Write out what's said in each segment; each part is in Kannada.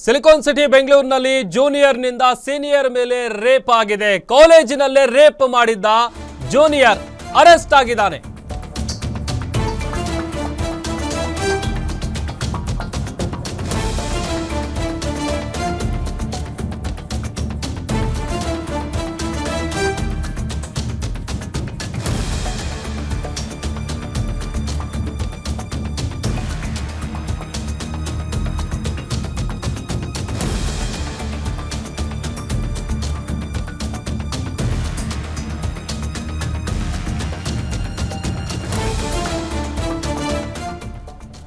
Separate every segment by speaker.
Speaker 1: ಸಿಲಿಕಾನ್ ಸಿಟಿ ಬೆಂಗಳೂರಿನಲ್ಲಿ ಜೂನಿಯರ್ನಿಂದ ಸೀನಿಯರ್ ಮೇಲೆ ರೇಪ್ ಆಗಿದೆ. ಕಾಲೇಜಿನಲ್ಲೇ ರೇಪ್ ಮಾಡಿದ್ದ ಜೂನಿಯರ್ ಅರೆಸ್ಟ್ ಆಗಿದ್ದಾನೆ.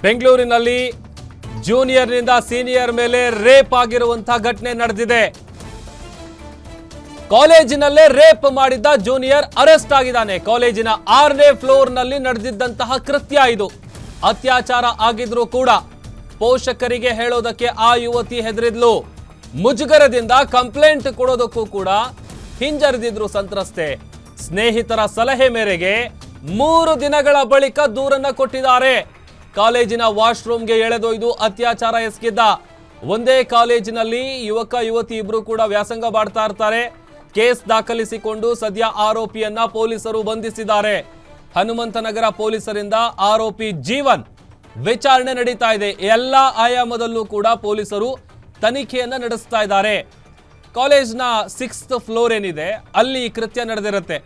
Speaker 1: ಬೆಂಗಳೂರಿನಲ್ಲಿ ಜೂನಿಯರ್ನಿಂದ ಸೀನಿಯರ್ ಮೇಲೆ ರೇಪ್ ಆಗಿರುವಂತಹ ಘಟನೆ ನಡೆದಿದೆ. ಕಾಲೇಜಿನಲ್ಲೇ ರೇಪ್ ಮಾಡಿದ್ದ ಜೂನಿಯರ್ ಅರೆಸ್ಟ್ ಆಗಿದ್ದಾನೆ. ಕಾಲೇಜಿನ 6ನೇ ಫ್ಲೋರ್ನಲ್ಲಿ ನಡೆದಿದ್ದಂತಹ ಕೃತ್ಯ ಇದು. ಅತ್ಯಾಚಾರ ಆಗಿದ್ರೂ ಕೂಡ ಪೋಷಕರಿಗೆ ಹೇಳೋದಕ್ಕೆ ಆ ಯುವತಿ ಹೆದರಿದ್ಲು. ಮುಜುಗರದಿಂದ ಕಂಪ್ಲೇಂಟ್ ಕೊಡೋದಕ್ಕೂ ಕೂಡ ಹಿಂಜರಿದಿದ್ರು ಸಂತ್ರಸ್ತೆ. ಸ್ನೇಹಿತರ ಸಲಹೆ ಮೇರೆಗೆ 3 ದಿನಗಳ ಬಳಿಕ ದೂರನ್ನ ಕೊಟ್ಟಿದ್ದಾರೆ. ಕಾಲೇಜಿನ ವಾಶ್ರೂಮ್ಗೆ ಎಳೆದೊಯ್ದು ಅತ್ಯಾಚಾರ ಎಸಗಿದ್ದ. ಒಂದೇ ಕಾಲೇಜಿನಲ್ಲಿ ಯುವಕ ಯುವತಿ ಇಬ್ರು ಕೂಡ ವ್ಯಾಸಂಗ ಮಾಡ್ತಾ ಇರ್ತಾರೆ. ಕೇಸ್ ದಾಖಲಿಸಿಕೊಂಡು ಸದ್ಯ ಆರೋಪಿಯನ್ನ ಪೊಲೀಸರು ಬಂಧಿಸಿದ್ದಾರೆ. ಹನುಮಂತನಗರ ಪೊಲೀಸರಿಂದ ಆರೋಪಿ ಜೀವನ್ ವಿಚಾರಣೆ ನಡೀತಾ ಇದೆ. ಎಲ್ಲ ಆಯಾಮದಲ್ಲೂ ಕೂಡ ಪೊಲೀಸರು ತನಿಖೆಯನ್ನ ನಡೆಸ್ತಾ ಇದ್ದಾರೆ. ಕಾಲೇಜ್ನ 6th ಫ್ಲೋರ್ ಏನಿದೆ ಅಲ್ಲಿ ಕೃತ್ಯ ನಡೆದಿರುತ್ತೆ.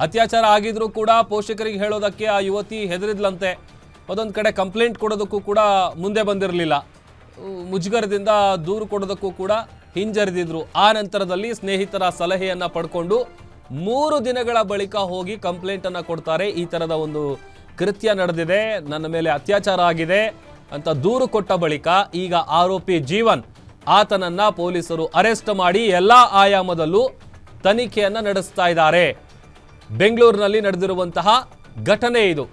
Speaker 1: ಅತ್ಯಾಚಾರ ಆಗಿದ್ರೂ ಕೂಡ ಪೋಷಕರಿಗೆ ಹೇಳೋದಕ್ಕೆ ಆ ಯುವತಿ ಹೆದರಿದ್ಲಂತೆ. ಅದೊಂದು ಕಡೆ ಕಂಪ್ಲೇಂಟ್ ಕೊಡೋದಕ್ಕೂ ಕೂಡ ಮುಂದೆ ಬಂದಿರಲಿಲ್ಲ. ಮುಜುಗರದಿಂದ ದೂರು ಕೊಡೋದಕ್ಕೂ ಕೂಡ ಹಿಂಜರಿದಿದ್ರು. ಆ ನಂತರದಲ್ಲಿ ಸ್ನೇಹಿತರ ಸಲಹೆಯನ್ನ ಪಡ್ಕೊಂಡು 3 ದಿನಗಳ ಬಳಿಕ ಹೋಗಿ ಕಂಪ್ಲೇಂಟ್ ಅನ್ನ ಕೊಡ್ತಾರೆ. ಈ ತರದ ಒಂದು ಕೃತ್ಯ ನಡೆದಿದೆ, ನನ್ನ ಮೇಲೆ ಅತ್ಯಾಚಾರ ಆಗಿದೆ ಅಂತ ದೂರು ಕೊಟ್ಟ ಬಳಿಕ ಈಗ ಆರೋಪಿ ಜೀವನ್ ಆತನನ್ನ ಪೊಲೀಸರು ಅರೆಸ್ಟ್ ಮಾಡಿ ಎಲ್ಲಾ ಆಯಾಮದಲ್ಲೂ ತನಿಖೆಯನ್ನ ನಡೆಸ್ತಾ ಇದ್ದಾರೆ. ಬೆಂಗಳೂರಿನಲ್ಲಿ ನಡೆದಿರುವಂತಹ ಘಟನೆ ಇದು.